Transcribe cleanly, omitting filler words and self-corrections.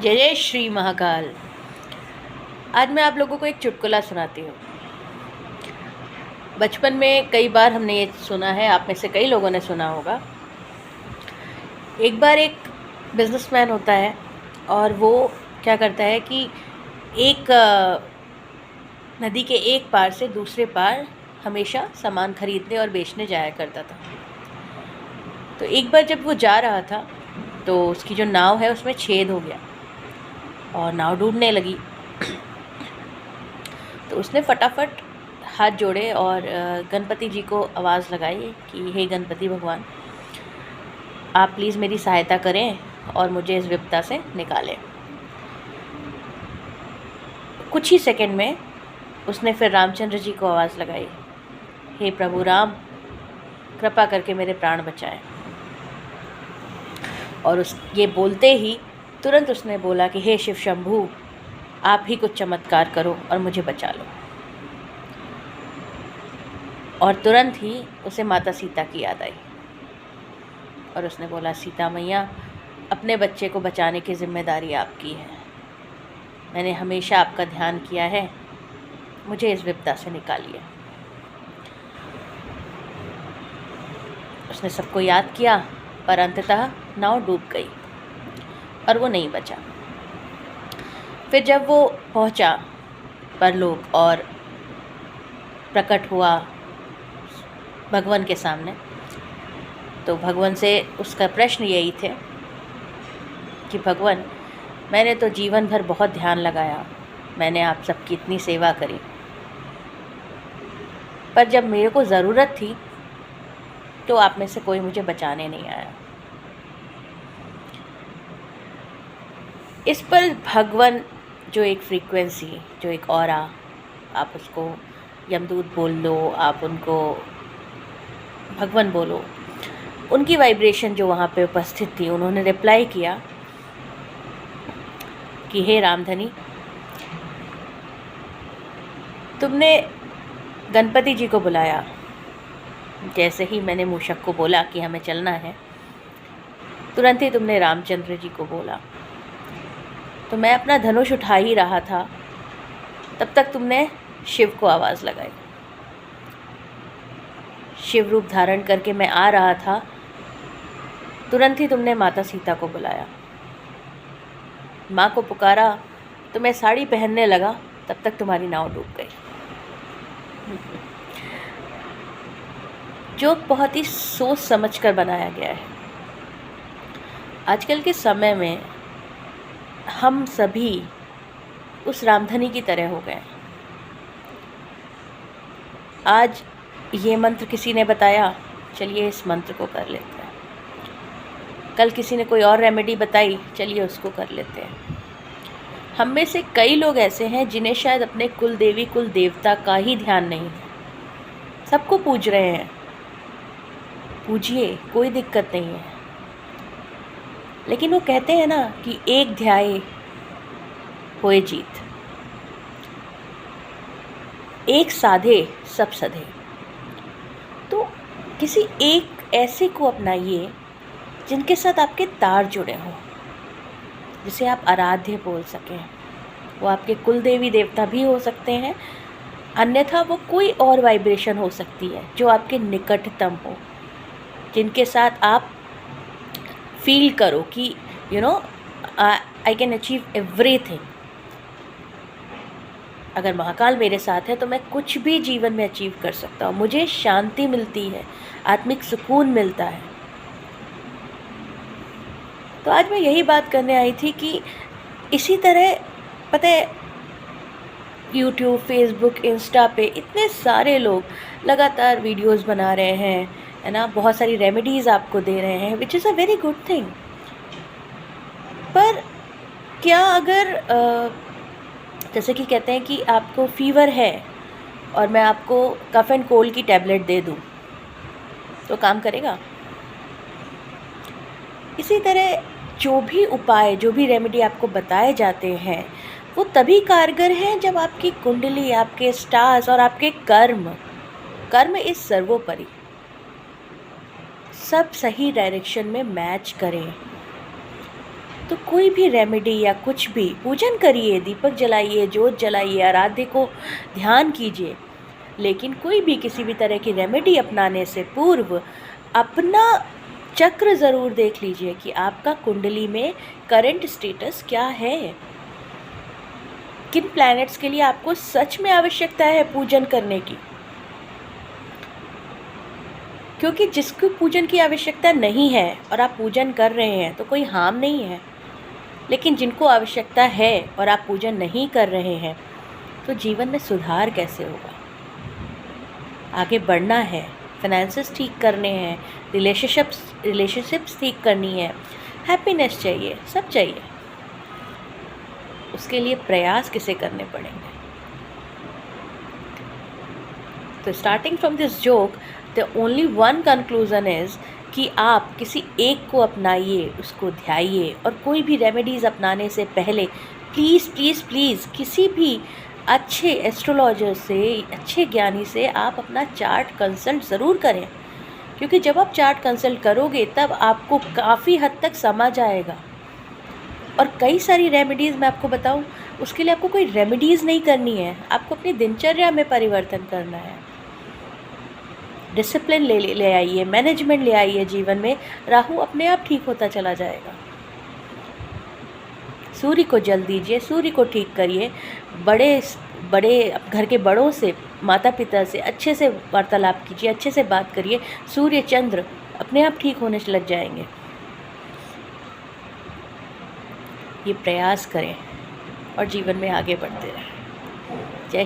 जय जय श्री महाकाल। आज मैं आप लोगों को एक चुटकुला सुनाती हूँ। बचपन में कई बार हमने ये सुना है, आप में से कई लोगों ने सुना होगा। एक बार एक बिजनेसमैन होता है और वो क्या करता है कि एक नदी के एक पार से दूसरे पार हमेशा सामान खरीदने और बेचने जाया करता था। तो एक बार जब वो जा रहा था तो उसकी जो नाव है उसमें छेद हो गया और नाव डूबने लगी। तो उसने फटाफट हाथ जोड़े और गणपति जी को आवाज़ लगाई कि हे गणपति भगवान, आप प्लीज़ मेरी सहायता करें और मुझे इस विपदा से निकालें। कुछ ही सेकंड में उसने फिर रामचंद्र जी को आवाज़ लगाई, हे प्रभु राम, कृपा करके मेरे प्राण बचाएं। और ये बोलते ही तुरंत उसने बोला कि हे शिव शंभू, आप ही कुछ चमत्कार करो और मुझे बचा लो। और तुरंत ही उसे माता सीता की याद आई और उसने बोला, सीता मैया, अपने बच्चे को बचाने की जिम्मेदारी आपकी है। मैंने हमेशा आपका ध्यान किया है, मुझे इस विपदा से निकालिए। उसने सबको याद किया पर अंततः नाव डूब गई और वो नहीं बचा। फिर जब वो पहुंचा परलोक और प्रकट हुआ भगवान के सामने, तो भगवान से उसका प्रश्न यही थे कि भगवान, मैंने तो जीवन भर बहुत ध्यान लगाया, मैंने आप सबकी इतनी सेवा करी, पर जब मेरे को ज़रूरत थी तो आप में से कोई मुझे बचाने नहीं आया। इस पर भगवान जो एक फ्रीक्वेंसी, जो एक ऑरा, आप उसको यमदूत बोल लो, आप उनको भगवान बोलो, उनकी वाइब्रेशन जो वहाँ पे उपस्थित थी, उन्होंने रिप्लाई किया कि हे रामधनी, तुमने गणपति जी को बुलाया। जैसे ही मैंने मूषक को बोला कि हमें चलना है, तुरंत ही तुमने रामचंद्र जी को बोला। तो मैं अपना धनुष उठा ही रहा था, तब तक तुमने शिव को आवाज़ लगाई। शिव रूप धारण करके मैं आ रहा था, तुरंत ही तुमने माता सीता को बुलाया। माँ को पुकारा तो मैं साड़ी पहनने लगा, तब तक तुम्हारी नाव डूब गई। जो बहुत ही सोच समझ कर बनाया गया है। आजकल के समय में हम सभी उस रामधनी की तरह हो गए। आज ये मंत्र किसी ने बताया, चलिए इस मंत्र को कर लेते हैं। कल किसी ने कोई और रेमेडी बताई, चलिए उसको कर लेते हैं। हम में से कई लोग ऐसे हैं जिन्हें शायद अपने कुल देवी कुल देवता का ही ध्यान नहीं है। सबको पूज रहे हैं, पूजिए, कोई दिक्कत नहीं है। लेकिन वो कहते हैं ना कि एक ध्याए होए जीत, एक साधे सब सधे। तो किसी एक ऐसे को अपनाइए जिनके साथ आपके तार जुड़े हों, जिसे आप आराध्य बोल सकें। वो आपके कुल देवी देवता भी हो सकते हैं, अन्यथा वो कोई और वाइब्रेशन हो सकती है जो आपके निकटतम हो, जिनके साथ आप फील करो कि आई कैन अचीव एवरीथिंग। अगर महाकाल मेरे साथ है तो मैं कुछ भी जीवन में अचीव कर सकता हूँ, मुझे शांति मिलती है, आत्मिक सुकून मिलता है। तो आज मैं यही बात करने आई थी कि इसी तरह, पता है, यूट्यूब, फेसबुक, इंस्टा पे इतने सारे लोग लगातार वीडियोस बना रहे हैं, है ना, बहुत सारी रेमेडीज़ आपको दे रहे हैं, which is a very good thing. पर क्या अगर जैसे कि कहते हैं कि आपको फीवर है और मैं आपको कफ एंड कोल्ड की टैबलेट दे दूं, तो काम करेगा? इसी तरह जो भी उपाय, जो भी रेमेडी आपको बताए जाते हैं, वो तभी कारगर हैं जब आपकी कुंडली, आपके स्टार्स और आपके कर्म इस सर्वोपरि सब सही डायरेक्शन में मैच करें। तो कोई भी रेमेडी या कुछ भी पूजन करिए, दीपक जलाइए, जोत जलाइए, आराध्य को ध्यान कीजिए, लेकिन कोई भी किसी भी तरह की रेमेडी अपनाने से पूर्व अपना चक्र ज़रूर देख लीजिए कि आपका कुंडली में करंट स्टेटस क्या है, किन प्लैनेट्स के लिए आपको सच में आवश्यकता है पूजन करने की। क्योंकि जिसको पूजन की आवश्यकता नहीं है और आप पूजन कर रहे हैं तो कोई हार्म नहीं है, लेकिन जिनको आवश्यकता है और आप पूजन नहीं कर रहे हैं तो जीवन में सुधार कैसे होगा। आगे बढ़ना है, फाइनेंसेस ठीक करने हैं, रिलेशनशिप्स ठीक करनी है, हैप्पीनेस चाहिए, सब चाहिए। उसके लिए प्रयास किसे करने पड़ेंगे। तो starting from this joke the only one conclusion is कि आप किसी एक को अपनाइए, उसको ध्याइए, और कोई भी रेमेडीज़ अपनाने से पहले प्लीज़ प्लीज़ प्लीज़ किसी भी अच्छे एस्ट्रोलॉजर से, अच्छे ज्ञानी से आप अपना चार्ट कंसल्ट ज़रूर करें, क्योंकि जब आप चार्ट कंसल्ट करोगे तब आपको काफ़ी हद तक समझ आएगा। और कई सारी रेमेडीज़ मैं आपको बताऊं, उसके लिए आपको कोई रेमेडीज़ नहीं करनी है, आपको अपनी दिनचर्या में परिवर्तन करना है। डिसिप्लिन ले आइए, मैनेजमेंट ले आइए जीवन में, राहु अपने आप ठीक होता चला जाएगा। सूर्य को जल दीजिए, सूर्य को ठीक करिए, बड़े घर के बड़ों से, माता पिता से अच्छे से वार्तालाप कीजिए, अच्छे से बात करिए, सूर्य चंद्र अपने आप ठीक होने लग जाएंगे। ये प्रयास करें और जीवन में आगे बढ़ते रहें।